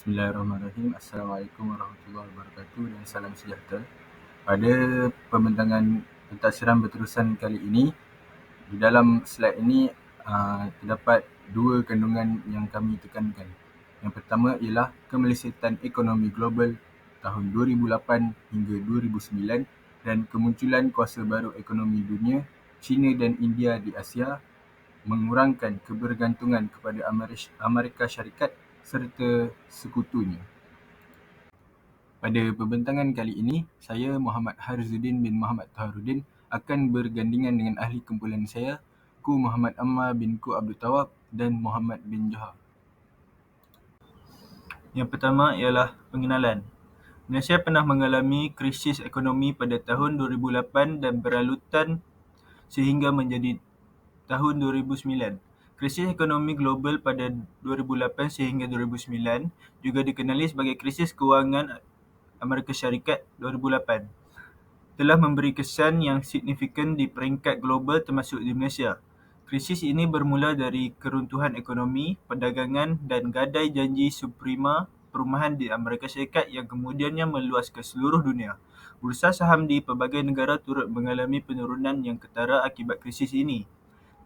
Bismillahirrahmanirrahim. Assalamualaikum warahmatullahi wabarakatuh dan salam sejahtera. Pada pembintangan pentadsiran berterusan kali ini, di dalam slide ini terdapat dua kandungan yang kami tekankan. Yang pertama ialah kemelesetan ekonomi global tahun 2008 hingga 2009 dan kemunculan kuasa baru ekonomi dunia, China dan India di Asia, mengurangkan kebergantungan kepada Amerika Syarikat serta sekutunya. Pada pembintangan kali ini, saya Muhammad Harzuddin bin Muhammad Taharuddin akan bergandingan dengan ahli kumpulan saya, Ku Muhammad Ammar bin Ku Abdul Tawab dan Muhammad bin Johar. Yang pertama ialah pengenalan. Malaysia pernah mengalami krisis ekonomi pada tahun 2008 dan berlalutan sehingga menjadi tahun 2009. Krisis ekonomi global pada 2008 sehingga 2009 juga dikenali sebagai krisis kewangan Amerika Syarikat 2008. Telah memberi kesan yang signifikan di peringkat global termasuk di Malaysia. Krisis ini bermula dari keruntuhan ekonomi, perdagangan dan gadai janji subprima perumahan di Amerika Syarikat yang kemudiannya meluas ke seluruh dunia. Bursa saham di pelbagai negara turut mengalami penurunan yang ketara akibat krisis ini.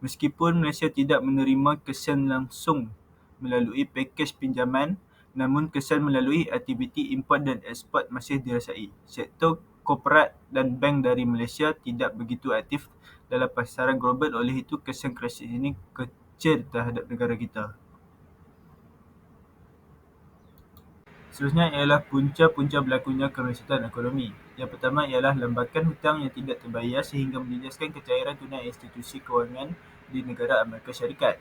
Meskipun Malaysia tidak menerima kesan langsung melalui pakej pinjaman, namun kesan melalui aktiviti import dan eksport masih dirasai. Sektor korporat dan bank dari Malaysia tidak begitu aktif dalam pasaran global, oleh itu kesan krisis ini kecil terhadap negara kita. Seterusnya ialah punca-punca berlakunya kemelesetan ekonomi. Yang pertama ialah lambakan hutang yang tidak terbayar sehingga menjejaskan kecairan tunai institusi kewangan di negara Amerika Syarikat.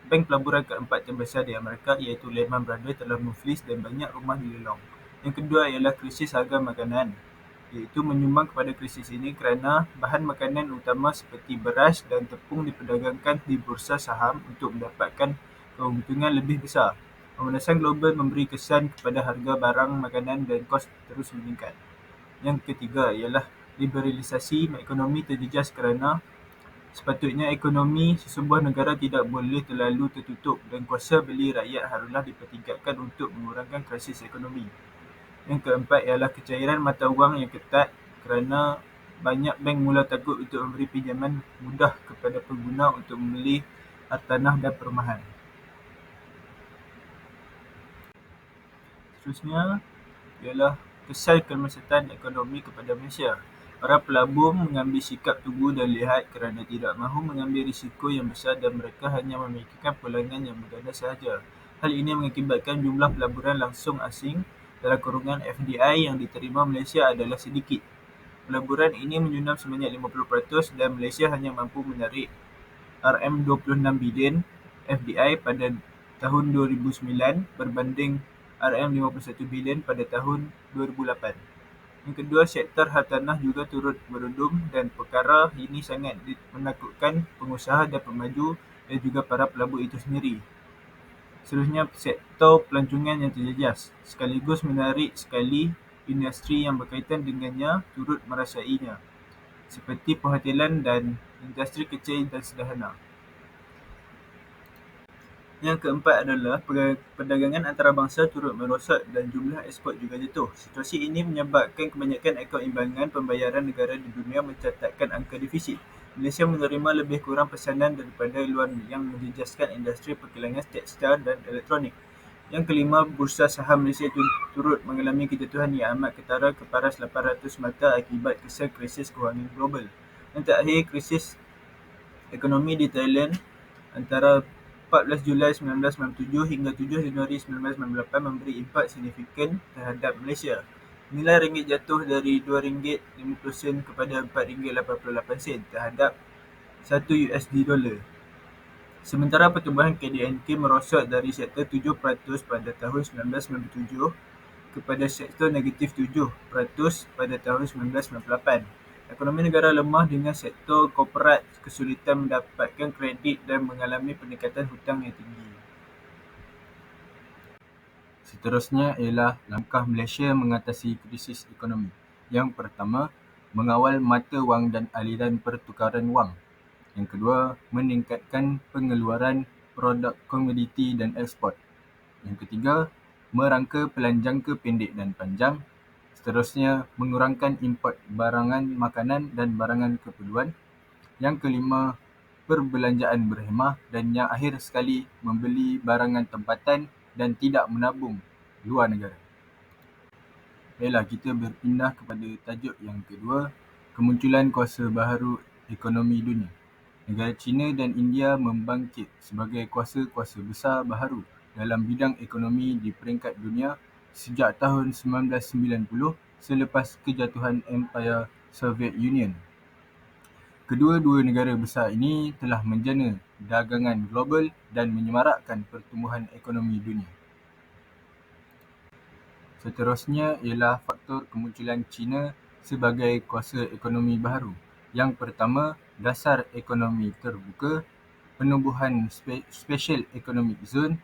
Bank pelaburan keempat terbesar di Amerika iaitu Lehman Brothers telah muflis dan banyak rumah dilelong. Yang kedua ialah krisis harga makanan, iaitu menyumbang kepada krisis ini kerana bahan makanan utama seperti beras dan tepung diperdagangkan di bursa saham untuk mendapatkan keuntungan lebih besar. Pemanasan global memberi kesan kepada harga barang makanan dan kos terus meningkat. Yang ketiga ialah liberalisasi ekonomi terjejas kerana sepatutnya ekonomi sesebuah negara tidak boleh terlalu tertutup dan kuasa beli rakyat haruslah dipertingkatkan untuk mengurangkan krisis ekonomi. Yang keempat ialah kecairan mata wang yang ketat kerana banyak bank mula takut untuk memberi pinjaman mudah kepada pengguna untuk membeli hartanah dan perumahan. Seterusnya ialah kesan kemelesetan ekonomi kepada Malaysia. Para pelabur mengambil sikap tunggu dan lihat kerana tidak mahu mengambil risiko yang besar dan mereka hanya memikirkan pulangan yang berganda sahaja. Hal ini mengakibatkan jumlah pelaburan langsung asing dalam kurungan FDI yang diterima Malaysia adalah sedikit. Pelaburan ini menyunam sebanyak 50% dan Malaysia hanya mampu menarik RM26 bilion FDI pada tahun 2009 berbanding RM51 bilion pada tahun 2008. Yang kedua, sektor hartanah juga turut berundum dan perkara ini sangat menakutkan pengusaha dan pemaju dan juga para pelabur itu sendiri. Seterusnya, sektor pelancongan yang terjejas sekaligus menarik sekali industri yang berkaitan dengannya turut merasainya, seperti perhotelan dan industri kecil dan sederhana. Yang keempat adalah perdagangan antarabangsa turut merosot dan jumlah ekspor juga jatuh. Situasi ini menyebabkan kebanyakan akaun imbangan pembayaran negara di dunia mencatatkan angka defisit. Malaysia menerima lebih kurang pesanan daripada luar yang menjejaskan industri perkilangan tekstil dan elektronik. Yang kelima, bursa saham Malaysia turut mengalami kejatuhan yang amat ketara ke paras 800 mata akibat kesan krisis kewangan global. Yang terakhir, krisis ekonomi di Thailand antara 14 Julai 1997 hingga 7 Januari 1998 memberi impak signifikan terhadap Malaysia. Nilai ringgit jatuh dari RM2.50 kepada RM4.88 terhadap 1 USD dolar. Sementara pertumbuhan KDNK merosot dari sektor 7% pada tahun 1997 kepada sektor negatif 7% pada tahun 1998. Ekonomi negara lemah dengan sektor korporat kesulitan mendapatkan kredit dan mengalami peningkatan hutang yang tinggi. Seterusnya ialah langkah Malaysia mengatasi krisis ekonomi. Yang pertama, mengawal mata wang dan aliran pertukaran wang. Yang kedua, meningkatkan pengeluaran produk komoditi dan ekspor. Yang ketiga, merangka pelan jangka pendek dan panjang. Seterusnya, mengurangkan import barangan makanan dan barangan keperluan. Yang kelima, perbelanjaan berhemah. Dan yang akhir sekali, membeli barangan tempatan dan tidak menabung luar negara. Baiklah, kita berpindah kepada tajuk yang kedua, kemunculan kuasa baharu ekonomi dunia. Negara China dan India membangkit sebagai kuasa-kuasa besar baharu dalam bidang ekonomi di peringkat dunia sejak tahun 1990 selepas kejatuhan Empayar Soviet Union. Kedua-dua negara besar ini telah menjana dagangan global dan menyemarakkan pertumbuhan ekonomi dunia. Seterusnya ialah faktor kemunculan China sebagai kuasa ekonomi baharu. Yang pertama, dasar ekonomi terbuka, penubuhan Special Economic Zone,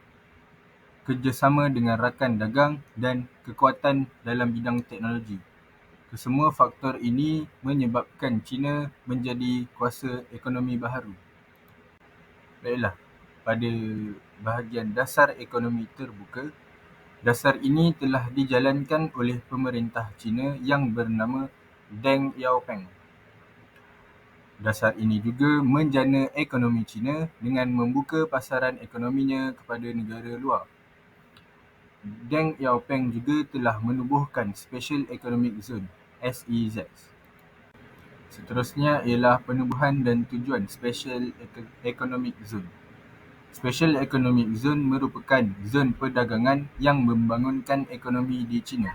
kerjasama dengan rakan dagang dan kekuatan dalam bidang teknologi. Kesemua faktor ini menyebabkan China menjadi kuasa ekonomi baharu. Baiklah, pada bahagian dasar ekonomi terbuka, dasar ini telah dijalankan oleh pemerintah China yang bernama Deng Xiaoping. Dasar ini juga menjana ekonomi China dengan membuka pasaran ekonominya kepada negara luar. Deng Xiaoping juga telah menubuhkan Special Economic Zone (SEZ). Seterusnya ialah penubuhan dan tujuan Special Economic Zone. Special Economic Zone merupakan zon perdagangan yang membangunkan ekonomi di China.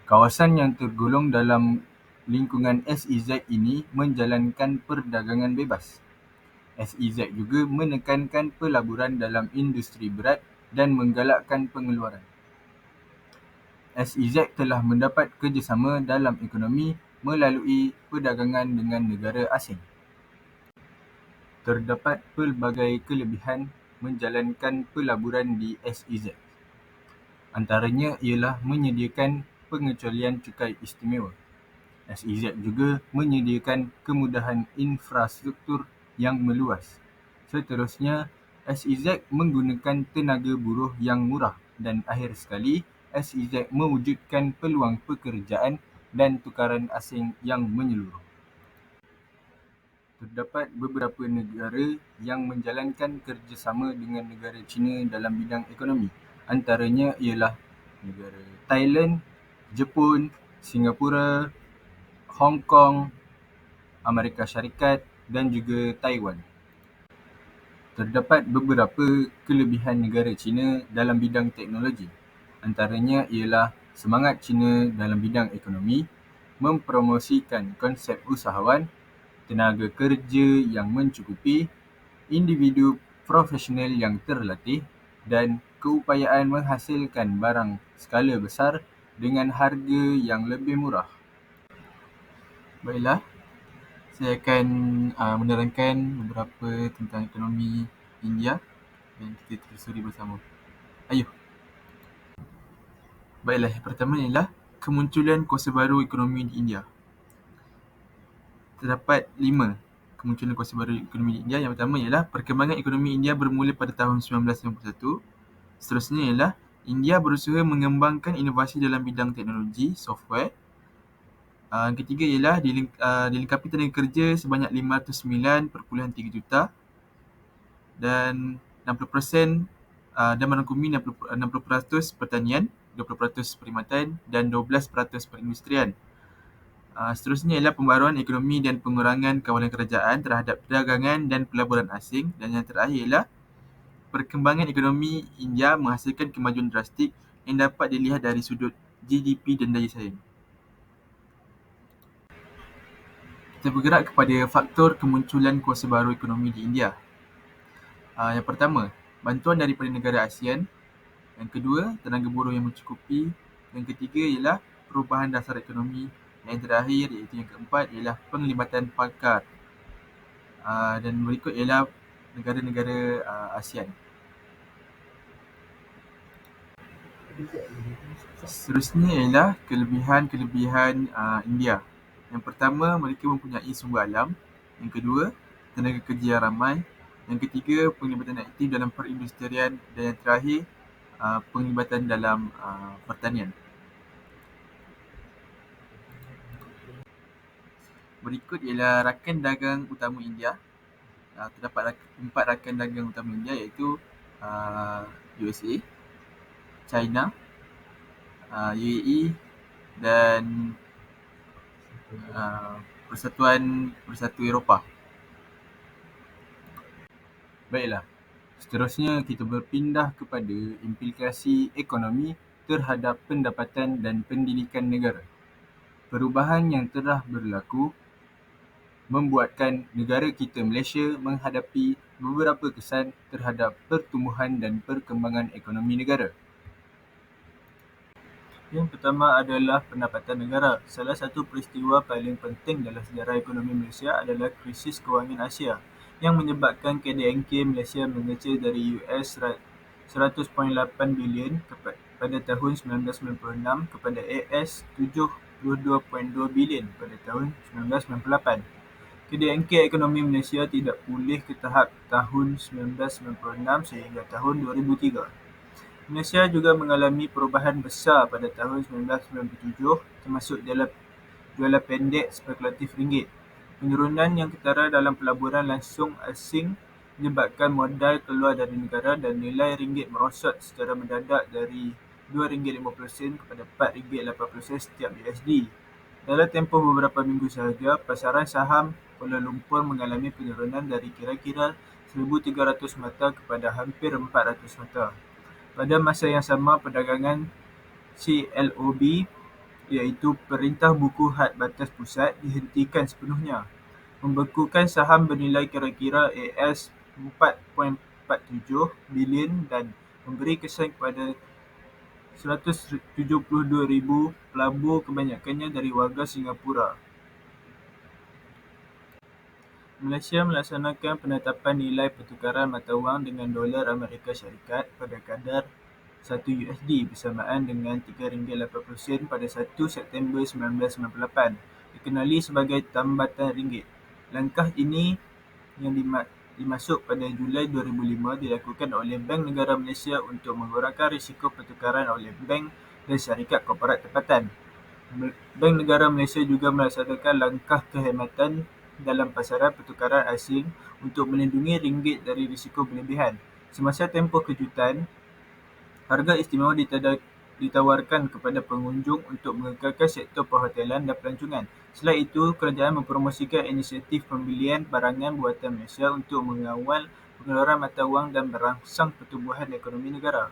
Kawasan yang tergolong dalam lingkungan SEZ ini menjalankan perdagangan bebas. SEZ juga menekankan pelaburan dalam industri berat dan menggalakkan pengeluaran. SEZ telah mendapat kerjasama dalam ekonomi melalui perdagangan dengan negara asing. Terdapat pelbagai kelebihan menjalankan pelaburan di SEZ. Antaranya ialah menyediakan pengecualian cukai istimewa. SEZ juga menyediakan kemudahan infrastruktur yang meluas. Seterusnya, SEZ menggunakan tenaga buruh yang murah dan akhir sekali, SEZ mewujudkan peluang pekerjaan dan tukaran asing yang menyeluruh. Terdapat beberapa negara yang menjalankan kerjasama dengan negara China dalam bidang ekonomi. Antaranya ialah negara Thailand, Jepun, Singapura, Hong Kong, Amerika Syarikat dan juga Taiwan. Terdapat beberapa kelebihan negara China dalam bidang teknologi. Antaranya ialah semangat China dalam bidang ekonomi, mempromosikan konsep usahawan, tenaga kerja yang mencukupi, individu profesional yang terlatih dan keupayaan menghasilkan barang skala besar dengan harga yang lebih murah. Baiklah, saya akan menerangkan beberapa tentang ekonomi India dan kita telusuri bersama. Ayuh. Baiklah, yang pertama ialah kemunculan kuasa baru ekonomi di India. Terdapat 5 kemunculan kuasa baru ekonomi di India. Yang pertama ialah perkembangan ekonomi India bermula pada tahun 1951. Seterusnya ialah India berusaha mengembangkan inovasi dalam bidang teknologi, software. Yang ketiga ialah dilengkapi tenaga kerja sebanyak 509.3 juta dan 60% dan merangkumi 60% pertanian, 20% perkhidmatan dan 12% perindustrian. Seterusnya ialah pembaruan ekonomi dan pengurangan kawalan kerajaan terhadap perdagangan dan pelaburan asing. Dan yang terakhir ialah perkembangan ekonomi India menghasilkan kemajuan drastik yang dapat dilihat dari sudut GDP dan daya saing. Kita bergerak kepada faktor kemunculan kuasa baru ekonomi di India. Yang pertama, bantuan daripada negara ASEAN. Yang kedua, tenaga buruh yang mencukupi. Yang ketiga ialah perubahan dasar ekonomi. Yang terakhir iaitu yang keempat ialah penglibatan pakar. Dan berikut ialah negara-negara ASEAN. Seterusnya ialah kelebihan India. Yang pertama, mereka mempunyai sumber alam. Yang kedua, tenaga kerja yang ramai. Yang ketiga, penglibatan aktif dalam perindustrian. Dan yang terakhir, penglibatan dalam pertanian. Berikut ialah rakan dagang utama India. Terdapat 4 rakan dagang utama India iaitu USA, China, UAE dan Persatuan Bersatu Eropah. Baiklah, seterusnya kita berpindah kepada implikasi ekonomi terhadap pendapatan dan pendidikan negara. Perubahan yang telah berlaku membuatkan negara kita Malaysia menghadapi beberapa kesan terhadap pertumbuhan dan perkembangan ekonomi negara. Yang pertama adalah pendapatan negara. Salah satu peristiwa paling penting dalam sejarah ekonomi Malaysia adalah krisis kewangan Asia yang menyebabkan KDNK Malaysia mengecil dari US$100.8 bilion pada tahun 1996 kepada AS$72.2 bilion pada tahun 1998. KDNK ekonomi Malaysia tidak pulih ke tahap tahun 1996 sehingga tahun 2003. Malaysia juga mengalami perubahan besar pada tahun 1997 termasuk jualan pendek spekulatif ringgit. Penurunan yang ketara dalam pelaburan langsung asing menyebabkan modal keluar dari negara dan nilai ringgit merosot secara mendadak dari RM2.50 kepada RM4.80 setiap USD. Dalam tempoh beberapa minggu sahaja, pasaran saham Kuala Lumpur mengalami penurunan dari kira-kira 1,300 mata kepada hampir 400 mata. Pada masa yang sama, perdagangan CLOB iaitu Perintah Buku Had Batas Pusat dihentikan sepenuhnya, membekukan saham bernilai kira-kira AS$4.47 bilion dan memberi kesan kepada 172,000 pelabur kebanyakannya dari warga Singapura. Malaysia melaksanakan penetapan nilai pertukaran mata wang dengan dolar Amerika Syarikat pada kadar 1 USD bersamaan dengan RM3.80 pada 1 September 1998, dikenali sebagai tambatan ringgit. Langkah ini yang dimasuk pada Julai 2005 dilakukan oleh Bank Negara Malaysia untuk mengurangkan risiko pertukaran oleh bank dan syarikat korporat tempatan. Bank Negara Malaysia juga melaksanakan langkah kehematan dalam pasaran pertukaran asing untuk melindungi ringgit dari risiko berlebihan. Semasa tempoh kejutan, harga istimewa ditawarkan kepada pengunjung untuk mengekalkan sektor perhotelan dan pelancongan. Selain itu, kerajaan mempromosikan inisiatif pembelian barangan buatan Malaysia untuk mengawal pengeluaran mata wang dan merangsang pertumbuhan ekonomi negara.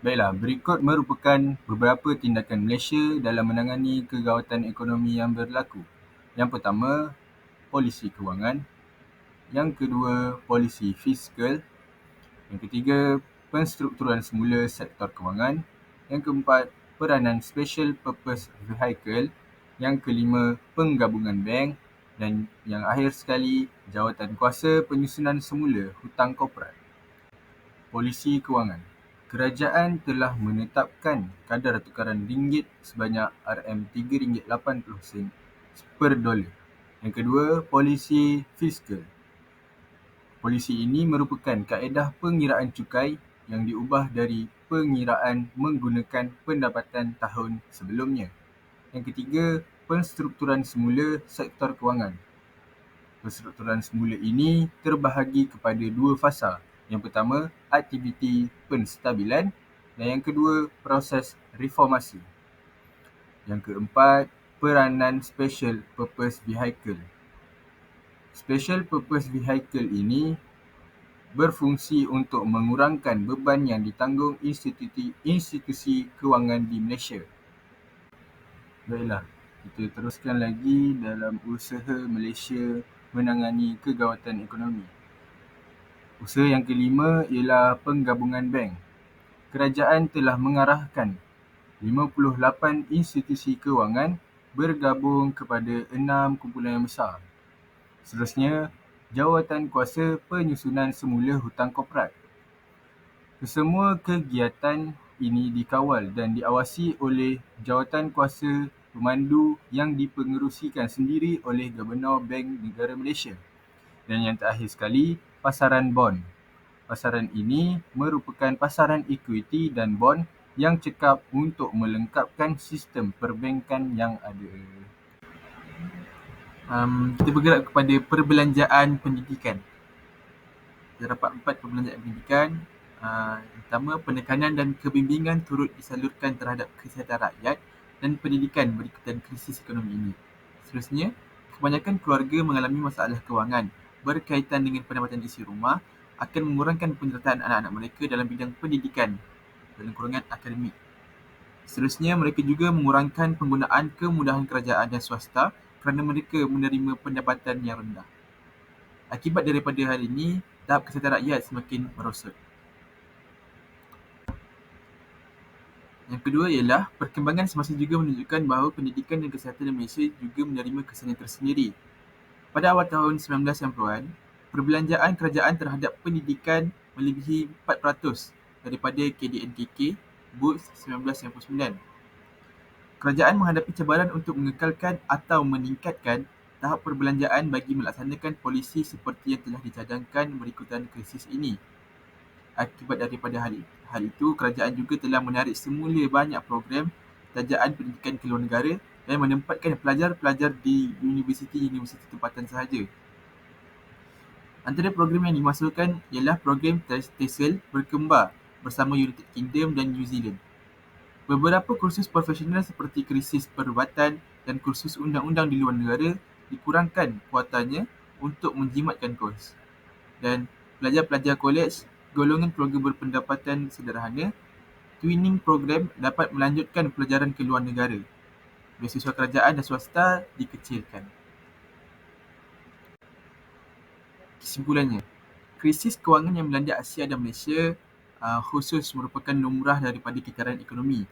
Baiklah, berikut merupakan beberapa tindakan Malaysia dalam menangani kegawatan ekonomi yang berlaku. Yang pertama, polisi kewangan. Yang kedua, polisi fiskal. Yang ketiga, penstrukturan semula sektor kewangan. Yang keempat, peranan Special Purpose Vehicle. Yang kelima, penggabungan bank. Dan yang akhir sekali, jawatan kuasa penyusunan semula hutang korporat. Polisi kewangan. Kerajaan telah menetapkan kadar tukaran ringgit sebanyak RM3.80 per dolar. Yang kedua, polisi fiskal. Polisi ini merupakan kaedah pengiraan cukai yang diubah dari pengiraan menggunakan pendapatan tahun sebelumnya. Yang ketiga, penstrukturan semula sektor kewangan. Penstrukturan semula ini terbahagi kepada dua fasa. Yang pertama, aktiviti penstabilan dan yang kedua, proses reformasi. Yang keempat, peranan Special Purpose Vehicle. Special Purpose Vehicle ini berfungsi untuk mengurangkan beban yang ditanggung institusi kewangan di Malaysia. Baiklah, kita teruskan lagi dalam usaha Malaysia menangani kegawatan ekonomi. Usaha yang kelima ialah penggabungan bank. Kerajaan telah mengarahkan 58 institusi kewangan bergabung kepada 6 kumpulan yang besar. Seterusnya, jawatan kuasa penyusunan semula hutang korporat. Kesemua kegiatan ini dikawal dan diawasi oleh jawatan kuasa pemandu yang dipengerusikan sendiri oleh Gubernur Bank Negara Malaysia. Dan yang terakhir sekali, pasaran bond. Pasaran ini merupakan pasaran ekuiti dan bond yang cekap untuk melengkapkan sistem perbankan yang ada. Kita bergerak kepada perbelanjaan pendidikan. Terdapat 4 perbelanjaan pendidikan. Yang pertama, penekanan dan kebimbingan turut disalurkan terhadap kesihatan rakyat dan pendidikan berikutan krisis ekonomi ini. Seterusnya, kebanyakan keluarga mengalami masalah kewangan berkaitan dengan pendapatan isi rumah akan mengurangkan penyertaan anak-anak mereka dalam bidang pendidikan, dalam kurungan akademik. Seterusnya, mereka juga mengurangkan penggunaan kemudahan kerajaan dan swasta kerana mereka menerima pendapatan yang rendah. Akibat daripada hal ini, tahap kesihatan rakyat semakin merosot. Yang kedua ialah perkembangan semasa juga menunjukkan bahawa pendidikan dan kesihatan di Malaysia juga menerima kesan yang tersendiri. Pada awal tahun 1990-an, perbelanjaan kerajaan terhadap pendidikan melebihi 4% daripada KDNKK BOOS 1999. Kerajaan menghadapi cabaran untuk mengekalkan atau meningkatkan tahap perbelanjaan bagi melaksanakan polisi seperti yang telah dicadangkan berikutan krisis ini. Akibat daripada hal itu, kerajaan juga telah menarik semula banyak program tajaan pendidikan ke luar negara dan menempatkan pelajar-pelajar di universiti-universiti tempatan sahaja. Antara program yang dimasukkan ialah program TESOL berkembar bersama United Kingdom dan New Zealand. Beberapa kursus profesional seperti krisis perubatan dan kursus undang-undang di luar negara dikurangkan kuotanya untuk menjimatkan kos. Dan pelajar-pelajar kolej golongan keluarga berpendapatan sederhana, twinning program dapat melanjutkan pelajaran ke luar negara. Beasiswa kerajaan dan swasta dikecilkan. Kesimpulannya, krisis kewangan yang melanda Asia dan Malaysia khusus merupakan lumrah daripada kitaran ekonomi.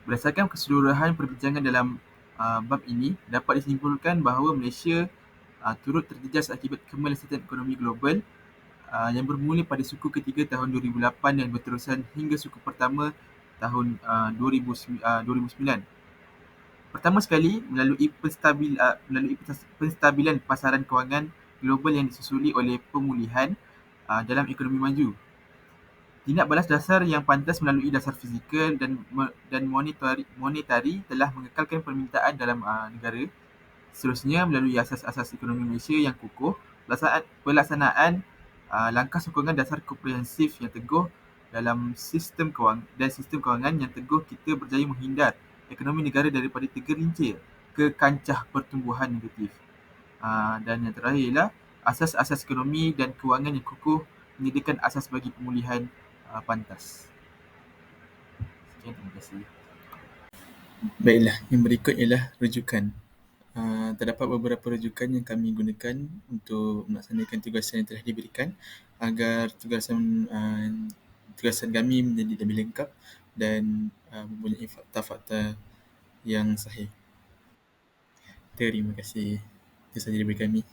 Berdasarkan keseluruhan perbincangan dalam bab ini, dapat disimpulkan bahawa Malaysia turut terjejas akibat kemelesetan ekonomi global yang bermula pada suku ketiga tahun 2008 dan berterusan hingga suku pertama tahun 2009. Pertama sekali, melalui penstabilan pasaran kewangan global yang disusuli oleh pemulihan dalam ekonomi maju. Tindak balas dasar yang pantas melalui dasar fizikal dan monetari telah mengekalkan permintaan dalam negara. Seterusnya, melalui asas-asas ekonomi Malaysia yang kukuh, pelaksanaan langkah sokongan dasar komprehensif yang teguh dalam sistem kewangan yang teguh, kita berjaya menghindar ekonomi negara daripada tergelincir ke kancah pertumbuhan negatif. Dan yang terakhir ialah asas-asas ekonomi dan kewangan yang kukuh menyediakan asas bagi pemulihan pantas. Sekian, terima kasih. Baiklah, yang berikut ialah rujukan. Terdapat beberapa rujukan yang kami gunakan untuk melaksanakan tugasan yang telah diberikan agar tugasan kami menjadi lebih lengkap dan mempunyai fakta-fakta yang sahih. Terima kasih. Itu sahaja daripada kami.